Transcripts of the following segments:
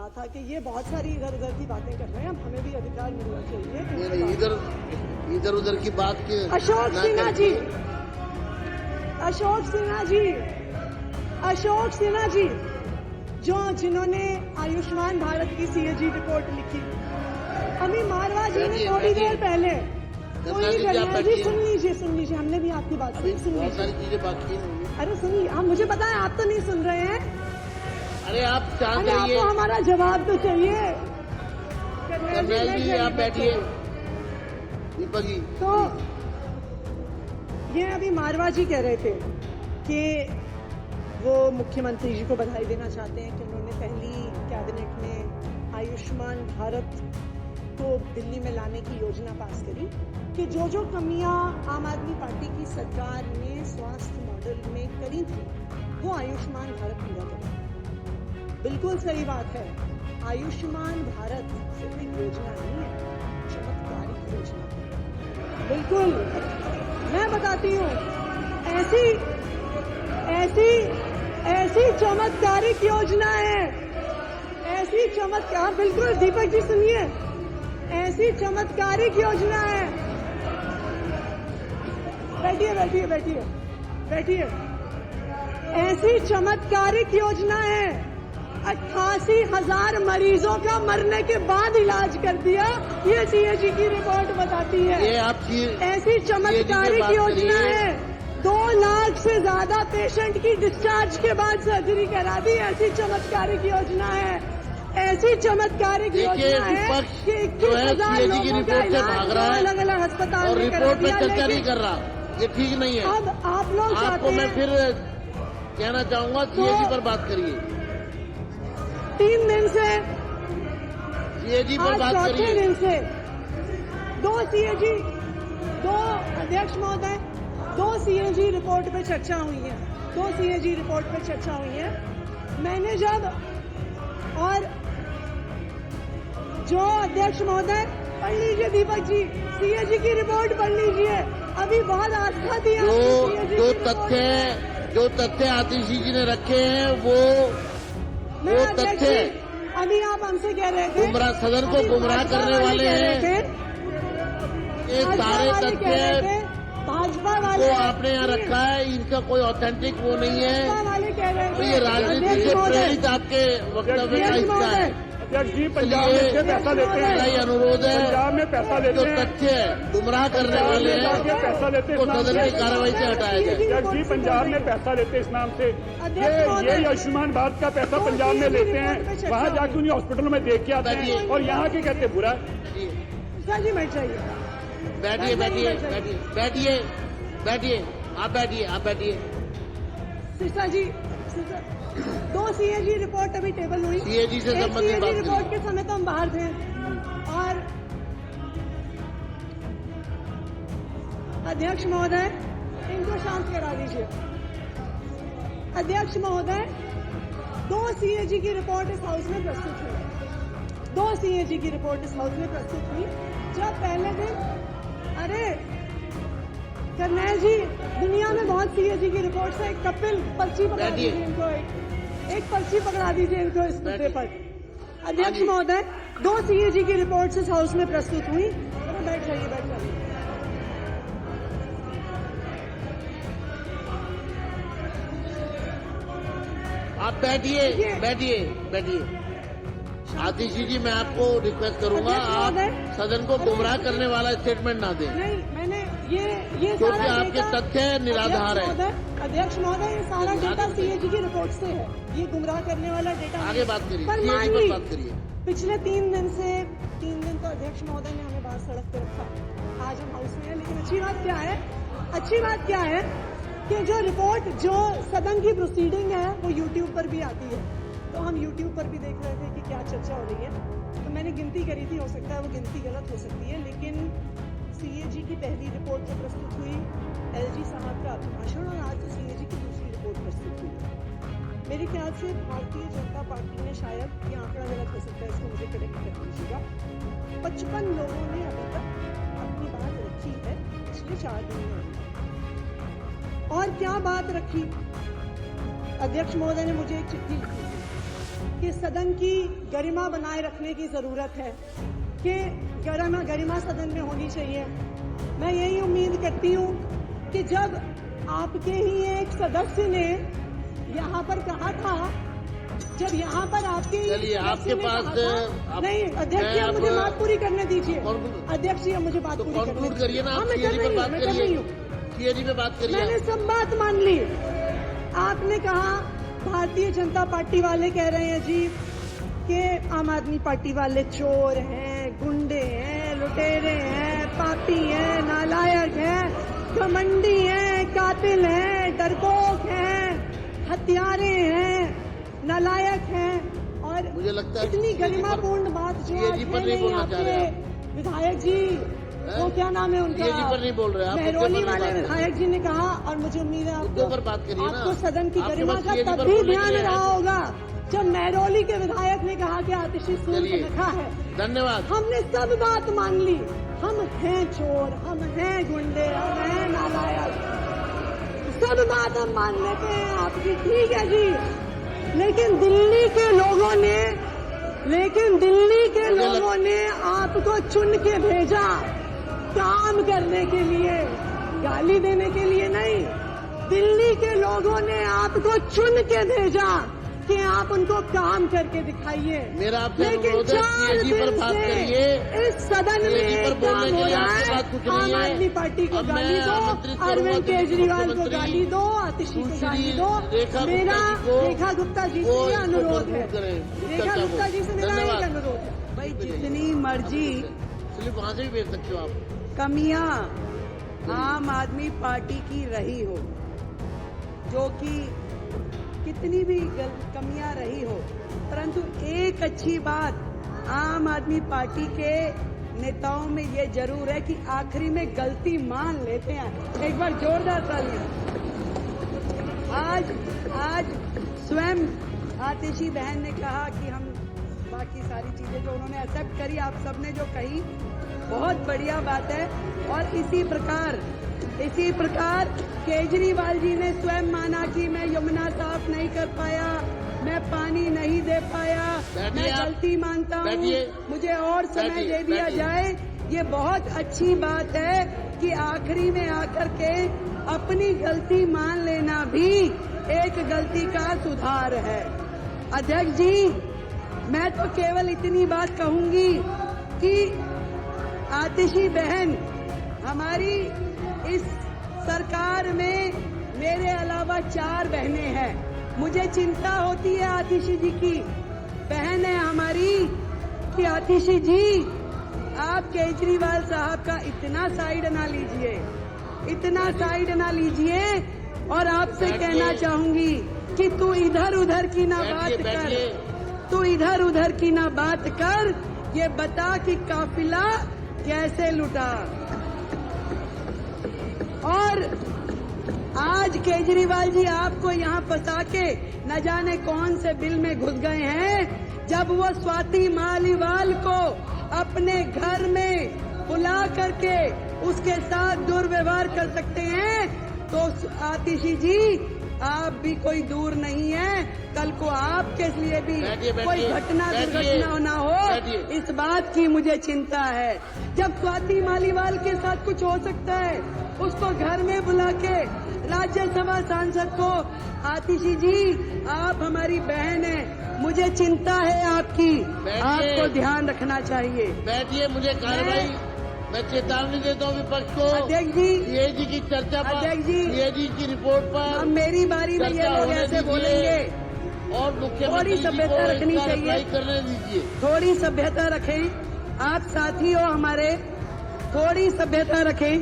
कहा था कि ये बहुत सारी इधर उधर की बातें कर रहे हैं, हमें भी अधिकार मिलना चाहिए। इधर उधर की बात की अशोक सिन्हा जी, अशोक सिन्हा जी जिन्होंने आयुष्मान भारत की सीएजी रिपोर्ट लिखी, अभी मारवा जी ने थोड़ी देर पहले, सुन लीजिए, हमने भी आपकी बात सुनी, सुन बहुत सारी लीजिए। चीजें बाकी हैं। अरे सुनिए, आप मुझे पता है आप तो नहीं सुन रहे हैं। अरे आप चाह अरे जाइए, आपको हमारा जवाब तो चाहिए। कर्नल जी आप बैठिए। दीपक जी, तो ये अभी मारवा जी कह रहे थे कि वो मुख्यमंत्री जी को बधाई देना चाहते हैं कि उन्होंने पहली कैबिनेट में आयुष्मान भारत को दिल्ली में लाने की योजना पास करी, कि जो कमियां आम आदमी पार्टी की सरकार ने स्वास्थ्य मॉडल में करी थी वो आयुष्मान भारत पूरा करें। बिल्कुल सही बात है, आयुष्मान भारत सिर्फ एक योजना नहीं है, चमत्कारिक योजना है। बिल्कुल, मैं बताती हूँ, ऐसी चमत्कारिक योजना है, ऐसी चमत्कार, बिल्कुल दीपक जी सुनिए, ऐसी चमत्कारिक योजना है। बैठिए। ऐसी चमत्कारिक योजना है, 88,000 मरीजों का मरने के बाद इलाज कर दिया, ये सीएजी की रिपोर्ट बताती है। ये आपकी ऐसी चमत्कारिक योजना है, 2 लाख से ज्यादा पेशेंट की डिस्चार्ज के बाद सर्जरी करा दी, ऐसी चमत्कारिक योजना है। ऐसी चमत्कारिक योजना है कि 21,000 लोगों का इलाज अलग अलग अस्पताल में करा दिया। चर्चा नहीं कर रहा, ये ठीक नहीं है। अब आप लोग आपको मैं फिर कहना चाहूंगा, सीएजी पर बात करिए। 3 दिन से, सीएजी पर बात करिए। 4थे दिन से 2 सीएजी, 2 अध्यक्ष महोदय, 2 सीएजी रिपोर्ट पे चर्चा हुई है, 2 सीएजी रिपोर्ट पे चर्चा हुई है। मैंने जब, और जो अध्यक्ष महोदय, पढ़ लीजिए दीपक जी, सीएजी की रिपोर्ट पढ़ लीजिए, अभी बहुत आस्था दी है। जो तथ्य आतिशी जी ने रखे हैं वो तथ्य, अभी आप हमसे कह रहे थे गुमराह, सदन को गुमराह करने वाले हैं। ये सारे तथ्य भाजपा वाले को आपने यहाँ रखा है, इनका कोई ऑथेंटिक वो नहीं है, वाले कह रहे तो थे ये राजनीति से प्रेरित आपके वक्तव्य का हिस्सा है। अध्यक्ष जी, पंजाब में से पैसा लेते हैं, मेरा ये अनुरोध है, पंजाब में पैसा लेते जो हैं, तथ्य गुमराह करने वाले हैं पैसा लेते वो सदन की कार्रवाई से हटाया जाए। अध्यक्ष जी, पंजाब में पैसा लेते इस नाम से, ये आयुष्मान भारत का पैसा पंजाब में लेते हैं, वहाँ जाके उन्हें हॉस्पिटलों में देख के आते हैं, और यहाँ के कहते बुरा। जी बैठ जाइए, आप बैठिए। सिरसा जी, 2 सीएजी रिपोर्ट अभी टेबल हुई, सीएजी से संबंधित बात रिपोर्ट के समय तो हम बाहर थे, और अध्यक्ष महोदय इनको शांत करा दीजिए। अध्यक्ष महोदय, 2 सीएजी की रिपोर्ट इस हाउस में प्रस्तुत हुई, 2 सीएजी की रिपोर्ट इस हाउस में प्रस्तुत हुई। जब पहले दिन, अरे कर्नल जी, दुनिया में बहुत सीएजी की रिपोर्ट है, एक कपिल पर्ची पकड़ा दीजिए इनको, एक पर्ची पकड़ा दीजिए इनको इस मुद्दे पर। अध्यक्ष महोदय, 2 सीएजी की रिपोर्ट इस हाउस में प्रस्तुत हुई। बैठ जाइए। आप बैठिए। आतिशी जी, मैं आपको रिक्वेस्ट करूंगा, आप सदन को गुमराह करने वाला स्टेटमेंट ना दें। नहीं, मैंने ये क्योंकि आपके तथ्य निराधार है। अध्यक्ष महोदय, ये सारा डेटा सीएजी की रिपोर्ट से है, ये गुमराह करने वाला डेटा। आगे बात करिए, पर सीएजी पर बात करिए। पिछले 3 दिन तो अध्यक्ष महोदय ने हमें बाहर सड़क पर रखा, आज हम हाउस में हैं, लेकिन अच्छी बात क्या है कि जो रिपोर्ट, जो सदन की प्रोसीडिंग है, वो यूट्यूब पर भी आती है, तो हम यूट्यूब पर भी देख रहे थे कि क्या चर्चा हो रही है। तो मैंने गिनती करी थी, हो सकता है वो गिनती गलत हो सकती है, लेकिन सीएजी की पहली रिपोर्ट जो प्रस्तुत हुई, एलजी साहब का अभिभाषण, और आज जो सीएजी की दूसरी रिपोर्ट प्रस्तुत हुई, मेरे ख्याल से भारतीय जनता पार्टी ने, शायद ये आंकड़ा गलत हो सकता है, इसको मुझे करेक्ट कर दीजिएगा, 55 लोगों ने अभी तक अपनी बात रखी है पिछले 4 दिन में। और क्या बात रखी? अध्यक्ष महोदय ने मुझे एक चिट्ठी लिखी थी कि सदन की गरिमा बनाए रखने की जरूरत है, कि गरिमा सदन में होनी चाहिए। मैं यही उम्मीद करती हूँ कि जब आपके ही एक सदस्य ने यहाँ पर कहा था, जब यहाँ पर आपके चलिए आपके पास नहीं अध्यक्ष जी, आप मुझे बात पूरी करने दीजिए। अध्यक्ष जी, मुझे बात पूरी कंक्लूड करिए ना, आप मैं कर सीएजी पर बात करिए, रही हूँ। सीएजी पे बात करिए। मैंने सब बात मान ली। आपने कहा भारतीय जनता पार्टी वाले कह रहे हैं जी कि आम आदमी पार्टी वाले चोर हैं, गुंडे हैं, लुटेरे हैं, पापी हैं, नालायक हैं, घमंडी हैं, कातिल हैं, डरपोक हैं, हत्यारे हैं, नालायक हैं। और मुझे लगता है इतनी गरिमापूर्ण बात जो आज सीएजी पर है नहीं नहीं बोलना चाह रहे आपके विधायक जी, वो क्या नाम है उनका, सीएजी पर नहीं बोल रहे आप, मेहरौली वाले विधायक जी ने कहा। और मुझे उम्मीद है मुद्दों पर बात करिए ना। आपको सदन की आपके गरिमा पास का सीएजी पर तब भी बोलने के ध्यान लिए रहा है। होगा जब मेहरौली के विधायक ने कहा कि आतिशी सूर्य चलिए। रखा है। धन्यवाद। हमने सब बात मान ली। हम हैं चोर, हम हैं गुंडे, हम हैं नालायक, सब बात हम मान लेते हैं आपकी, ठीक है जी। लेकिन दिल्ली के लोगों ने आपको चुन के भेजा काम करने के लिए, गाली देने के लिए नहीं। दिल्ली के लोगों ने आपको चुन के भेजा कि आप उनको काम करके दिखाइए। मेरा आपसे लेकिन अनुरोध है, 4 सीएजी पर दिन बात से करिए। इस सदन सीएजी में पर बोलने काम के हो लिए रहा आपके है। पास कुछ नहीं आम है। आदमी पार्टी को अब गाली मैं दो, आमंत्रित करूंगा अरविंद दिल्ली केजरीवाल को मुख्यमंत्री गाली दो, आतिशी को सुश्री गाली दो। रेखा मेरा गुप्ता जी को रेखा गुप्ता जी वो से इसको अनुरोध है, conclude करें, रेखा चर्चा को। गुप्ता जी से मेरा एक धन्यवाद। अनुरोध है। भाई जितनी मर्जी स्लिप वहाँ से भी भेज सकते हो आप। कमियां आम आदमी पार्टी की रही हो, जो कि कितनी भी कमियां रही हो, परंतु एक अच्छी बात आम आदमी पार्टी के नेताओं में ये जरूर है कि आखिरी में गलती मान लेते हैं। एक बार जोरदार तालियां। आज स्वयं आतिशी बहन ने कहा कि हम बाकी सारी चीजें जो उन्होंने एक्सेप्ट करी, आप सबने जो कही बहुत बढ़िया बात है। और इसी प्रकार केजरीवाल जी ने स्वयं माना कि मैं यमुना साफ नहीं कर पाया, मैं पानी नहीं दे पाया, मैं गलती मानता हूँ, मुझे और समय दे दिया जाए। ये बहुत अच्छी बात है कि आखिरी में आकर के अपनी गलती मान लेना भी एक गलती का सुधार है। अध्यक्ष जी, मैं तो केवल इतनी बात कहूंगी कि आतिशी बहन, हमारी इस सरकार में मेरे अलावा 4 बहनें हैं। मुझे चिंता होती है आतिशी जी की, बहन है हमारी, कि आतिशी जी आप केजरीवाल साहब का इतना साइड ना लीजिए। और आपसे कहना चाहूंगी कि तू इधर उधर की ना बात कर, ये बता कि काफिला कैसे लुटा। और आज केजरीवाल जी आपको यहाँ फंसा के न जाने कौन से बिल में घुस गए हैं। जब वो स्वाति मालीवाल को अपने घर में बुला करके उसके साथ दुर्व्यवहार कर सकते हैं, तो आतिशी जी आप भी कोई दूर नहीं है। कल को आपके लिए भी कोई दुर्घटना ना हो, इस बात की मुझे चिंता है। जब स्वाति मालीवाल के साथ कुछ हो सकता है, उसको घर में बुला के राज्यसभा सांसद को, आतिशी जी आप हमारी बहन है, मुझे चिंता है आपकी, आपको ध्यान रखना चाहिए। बैठिए, मुझे कार्रवाई, मैं चेतावनी देता हूँ विपक्ष को। अध्यक्ष जी, सीएजी की चर्चा पर, अध्यक्ष जी, सीएजी की रिपोर्ट पर अब मेरी बारी में ये लोग ऐसे बोलेंगे। और मुख्यमंत्री जी सभ्यता को रखनी इसका चाहिए। रिप्लाई करने दीजिए। थोड़ी सभ्यता रखें, आप साथी हो हमारे, थोड़ी सभ्यता रखें।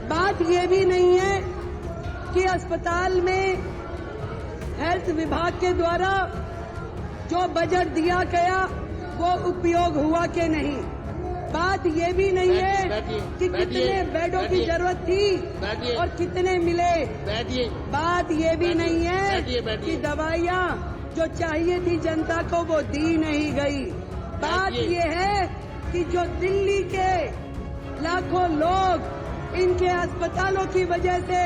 बात ये भी नहीं है कि अस्पताल में हेल्थ विभाग के द्वारा जो बजट दिया गया वो उपयोग हुआ कि नहीं। बात ये भी नहीं है कि कितने बेडों की जरूरत थी और कितने मिले। बात ये भी नहीं है कि दवाइयाँ जो चाहिए थी जनता को वो दी नहीं गई। बात ये है कि जो दिल्ली के लाखों लोग इनके अस्पतालों की वजह से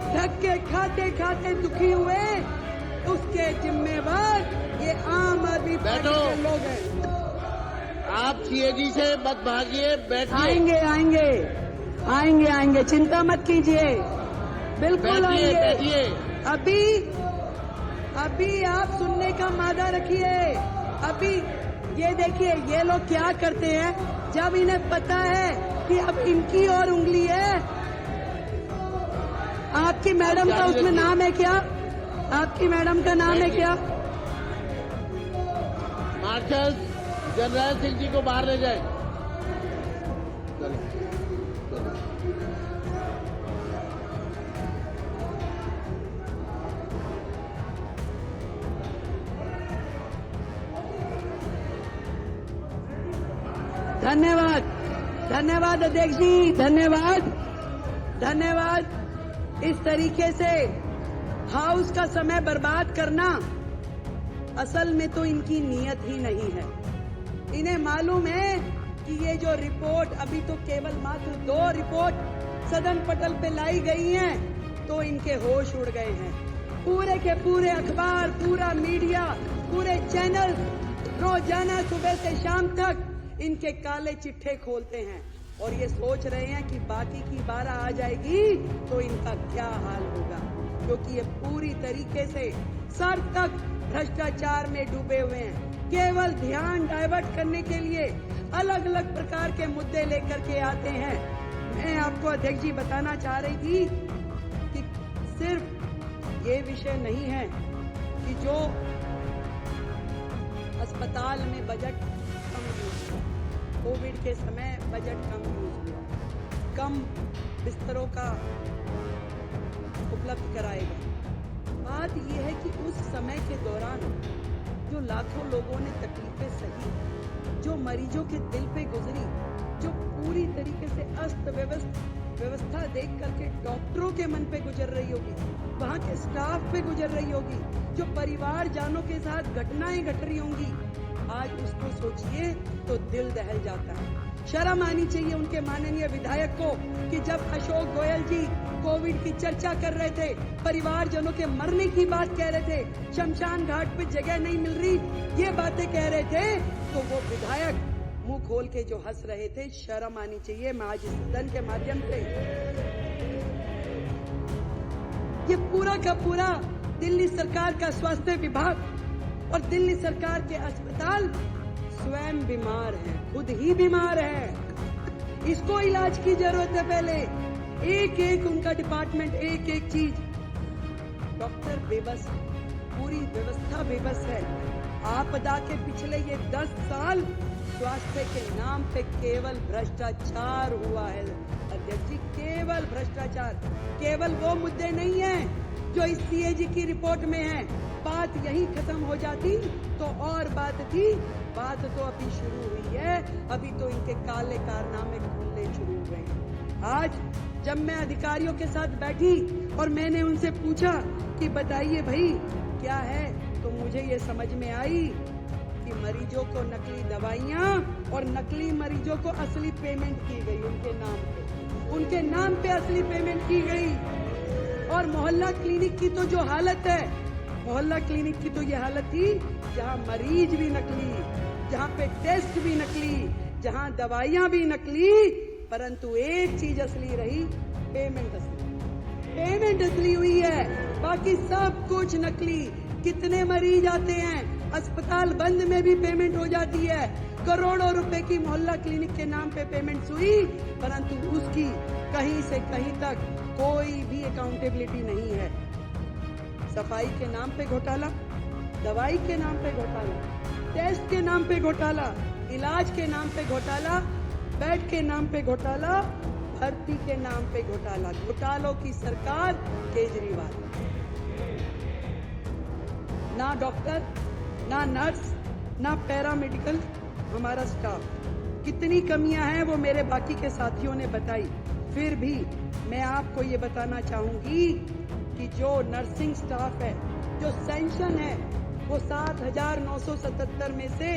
धक्के खाते खाते दुखी हुए, उसके जिम्मेवार ये आम आदमी पार्टी बैठो। के लोग हैं। आप सीएजी से मत भागिए, बैठिए। आएंगे आएंगे आएंगे आएंगे, चिंता मत कीजिए, बिल्कुल बैठिए, आएंगे। बैठिए। अभी आप सुनने का मादा रखिए। अभी ये देखिए, ये लोग क्या करते हैं जब इन्हें पता है कि अब इनकी और उंगली है। आपकी मैडम का उसमें नाम है क्या? आपकी मैडम का नाम है क्या? मार्शल जनरल सिंह जी को बाहर ले जाए। चलो, चलो। धन्यवाद, धन्यवाद अध्यक्ष जी, धन्यवाद, धन्यवाद। इस तरीके से हाउस का समय बर्बाद करना असल में तो इनकी नीयत ही नहीं है। इन्हें मालूम है कि ये जो रिपोर्ट, अभी तो केवल मात्र 2 रिपोर्ट सदन पटल पे लाई गई हैं, तो इनके होश उड़ गए हैं। पूरे के पूरे अखबार, पूरा मीडिया, पूरे चैनल रोजाना सुबह से शाम तक इनके काले चिट्ठे खोलते हैं और ये सोच रहे हैं कि बाकी की 12 आ जाएगी तो इनका क्या हाल होगा, क्योंकि ये पूरी तरीके से सर तक भ्रष्टाचार में डूबे हुए हैं। केवल ध्यान डाइवर्ट करने के लिए अलग अलग प्रकार के मुद्दे लेकर के आते हैं। मैं आपको अध्यक्ष जी बताना चाह रही थी कि सिर्फ ये विषय नहीं है कि जो अस्पताल में बजट कम यूज हुआ, कोविड के समय बजट कम यूज हुआ, कम बिस्तरों का उपलब्ध कराएगा। बात यह है कि उस समय के दौरान जो लाखों लोगों ने तकलीफें सही, जो मरीजों के दिल पे गुजरी, जो पूरी तरीके से अस्त व्यवस्था देख करके डॉक्टरों के मन पे गुजर रही होगी, वहाँ के स्टाफ पे गुजर रही होगी, जो परिवार जानों के साथ घटनाएं घट रही होंगी, आज उसको सोचिए तो दिल दहल जाता है। शर्म आनी चाहिए उनके माननीय विधायक को कि जब अशोक गोयल जी कोविड की चर्चा कर रहे थे, परिवारजनों के मरने की बात कह रहे थे, शमशान घाट पे जगह नहीं मिल रही, ये बातें कह रहे थे, तो वो विधायक मुंह खोल के जो हंस रहे थे, शर्म आनी चाहिए। मैं आज इस सदन के माध्यम से ये पूरा का पूरा दिल्ली सरकार का स्वास्थ्य विभाग और दिल्ली सरकार के अस्पताल स्वयं बीमार है, खुद ही बीमार है, इसको इलाज की जरूरत है। पहले एक एक उनका डिपार्टमेंट, एक एक चीज, डॉक्टर बेबस, पूरी व्यवस्था बेबस है। आपदा के पिछले ये 10 साल स्वास्थ्य के नाम पे केवल भ्रष्टाचार हुआ है अध्यक्ष जी, केवल भ्रष्टाचार। केवल वो मुद्दे नहीं है जो इस सीएजी की रिपोर्ट में है। बात यही खत्म हो जाती तो और बात थी, बात तो अभी शुरू हुई है, अभी तो इनके काले कारनामे खुलने शुरू हुए हैं। आज जब मैं अधिकारियों के साथ बैठी और मैंने उनसे पूछा कि बताइए भाई क्या है, तो मुझे ये समझ में आई कि मरीजों को नकली दवाइयां और नकली मरीजों को असली पेमेंट की गई, उनके नाम पे असली पेमेंट की गई। और मोहल्ला क्लिनिक की तो जो हालत है, मोहल्ला क्लिनिक की तो ये हालत थी जहां मरीज भी नकली, जहां पे टेस्ट भी नकली, जहां दवाइयां भी नकली, परंतु एक चीज असली रही, पेमेंट असली। पेमेंट असली हुई है, बाकी सब कुछ नकली। कितने मरीज आते हैं, अस्पताल बंद में भी पेमेंट हो जाती है, करोड़ों रुपए की मोहल्ला क्लिनिक के नाम पे पेमेंट हुई, परंतु उसकी कहीं से कहीं तक कोई भी अकाउंटेबिलिटी नहीं है। सफाई के नाम पे घोटाला, दवाई के नाम पे घोटाला, टेस्ट के नाम पे घोटाला, इलाज के नाम पे घोटाला, बेड के नाम पे घोटाला, भर्ती के नाम पे घोटाला। घोटालों की सरकार केजरीवाल। ना डॉक्टर, ना नर्स, ना पैरामेडिकल हमारा स्टाफ। कितनी कमियां हैं वो मेरे बाकी के साथियों ने बताई। फिर भी मैं आपको ये बताना चाहूंगी कि जो नर्सिंग स्टाफ है, जो सेंशन है, वो 7,977 में से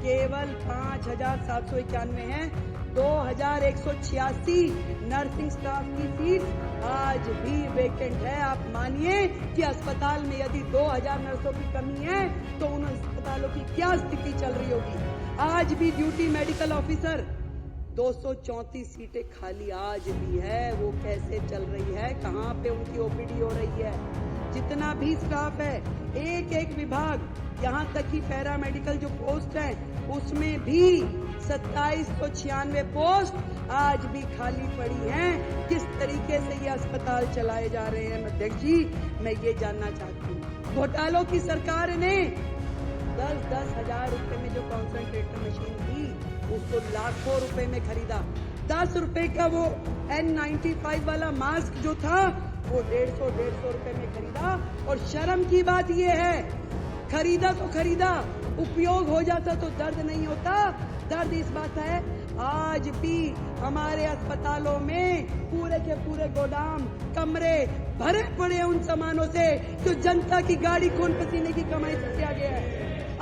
केवल 5,791 हैं। 2,186 नर्सिंग स्टाफ की सीट आज भी वेकेंट है। आप मानिए कि अस्पताल में यदि 2,000 नर्सों की कमी है तो उन अस्पतालों की क्या स्थिति चल रही होगी। आज भी ड्यूटी मेडिकल ऑफिसर 234 सीटें खाली आज भी है। वो कैसे चल रही है, कहाँ पे उनकी ओपीडी हो रही है। जितना भी स्टाफ है, एक एक विभाग, यहाँ तक कि पैरामेडिकल जो पोस्ट है उसमें भी 2796 पोस्ट आज भी खाली पड़ी हैं। किस तरीके से ये अस्पताल चलाए जा रहे हैं अध्यक्ष जी, मैं ये जानना चाहती हूँ। घोटालों की सरकार ने 10-10 हजार रुपए में जो कॉन्सेंट्रेटर मशीन थी उसको लाखों रुपए में खरीदा। 10 रुपए का वो N95 वाला मास्क जो था वो 150 रुपए में खरीदा। और शर्म की बात ये है, खरीदा तो खरीदा, उपयोग हो जाता तो दर्द नहीं होता। दर्द इस बात है आज भी हमारे अस्पतालों में पूरे के पूरे गोदाम कमरे भरे पड़े हैं उन सामानों से जो जनता की गाड़ी खून पसीने की कमाई से किया गया है।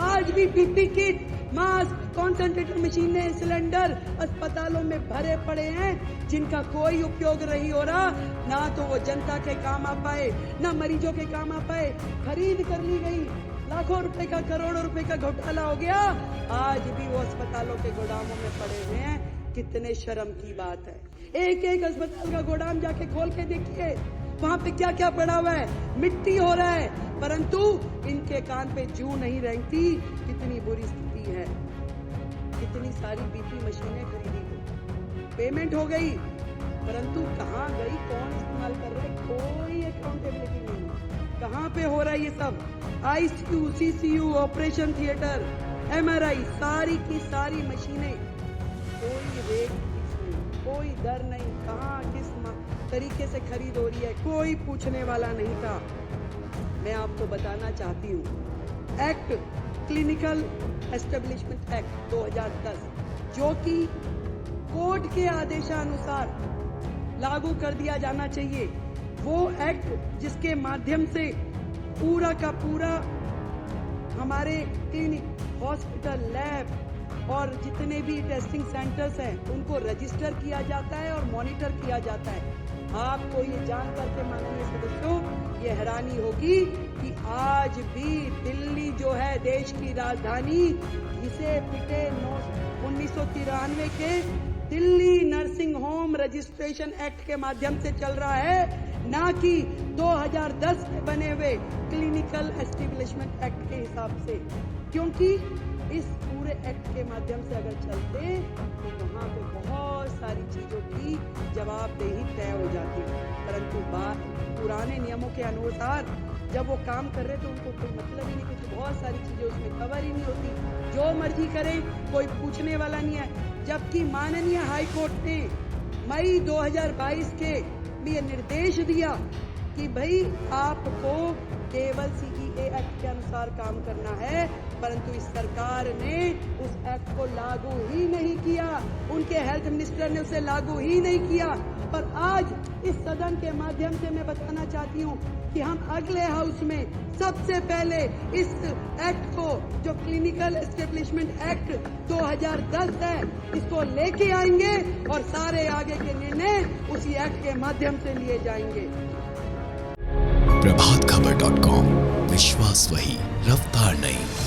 आज भी पीपी किट, मास्क, कॉन्सेंट्रेटर मशीनें, सिलेंडर अस्पतालों में भरे पड़े हैं जिनका कोई उपयोग नहीं हो रहा। ना तो वो जनता के काम आ पाए, ना मरीजों के काम आ पाए। खरीद कर ली गई, लाखों रुपए का, करोड़ों रुपए का घोटाला हो गया। आज भी वो अस्पतालों के गोदामों में पड़े हुए हैं। कितने शर्म की बात है। एक एक अस्पताल का गोदाम जाके खोल के देखिए, वहां पे क्या क्या पड़ा हुआ है। मिट्टी हो रहा है, परंतु इनके कान पे जू नहीं रेंगती। कितनी बुरी स्थिति है। कितनी सारी बीपी मशीनें खरीदी गई, पेमेंट हो गई, परंतु कहाँ गई, कौन इस्तेमाल कर रहा है, कोई अकाउंटेबिलिटी नहीं। कहाँ पे हो रहा है ये सब। ICU, CCU, operation theatre, MRI, सारी की सारी मशीनें, कोई रेट फिक्स नहीं, कोई दर नहीं, कहाँ किस तरीके से खरीद हो रही है, कोई पूछने वाला नहीं था। मैं आपको बताना चाहती हूँ, एक्ट क्लिनिकल एस्टेब्लिशमेंट एक्ट 2010 जो कि कोर्ट के आदेशानुसार लागू कर दिया जाना चाहिए, वो एक्ट जिसके माध्यम से पूरा का पूरा हमारे क्लिनिक, हॉस्पिटल, लैब और जितने भी टेस्टिंग सेंटर्स हैं उनको रजिस्टर किया जाता है और मॉनिटर किया जाता है। आपको ये जान करके माननीय सदस्यों ये हैरानी होगी कि आज भी दिल्ली जो है देश की राजधानी, घिसे पिटे 1993 के Delhi nursing home registration act के माध्यम से चल रहा है, ना कि 2010 में बने हुए क्लिनिकल एस्टेब्लिशमेंट एक्ट के हिसाब से। क्योंकि इस पूरे एक्ट के माध्यम से अगर चलते तो वहाँ पे बहुत सारी चीजों की जवाबदेही तय हो जाती, परंतु पुराने नियमों के अनुसार जब वो काम कर रहे तो उनको कोई मतलब ही नहीं, कुछ बहुत सारी चीजें उसमें कवर ही नहीं होती। जो मर्जी करें, कोई पूछने वाला नहीं है। जबकि माननीय हाई कोर्ट ने मई 2022 के में ये निर्देश दिया कि भाई आपको केवल CEA एक्ट के अनुसार काम करना है, परंतु इस सरकार ने उस एक्ट को लागू ही नहीं किया। उनके हेल्थ मिनिस्टर ने उसे लागू ही नहीं किया। पर आज इस सदन के माध्यम से मैं बताना चाहती हूँ कि हम अगले हाउस में सबसे पहले इस एक्ट को, जो क्लिनिकल एस्टेब्लिशमेंट एक्ट 2010 है, इसको लेके आएंगे और सारे आगे के निर्णय उसी एक्ट के माध्यम से लिए जाएंगे। प्रभातखबर.com, विश्वास वही, रफ्तार नहीं।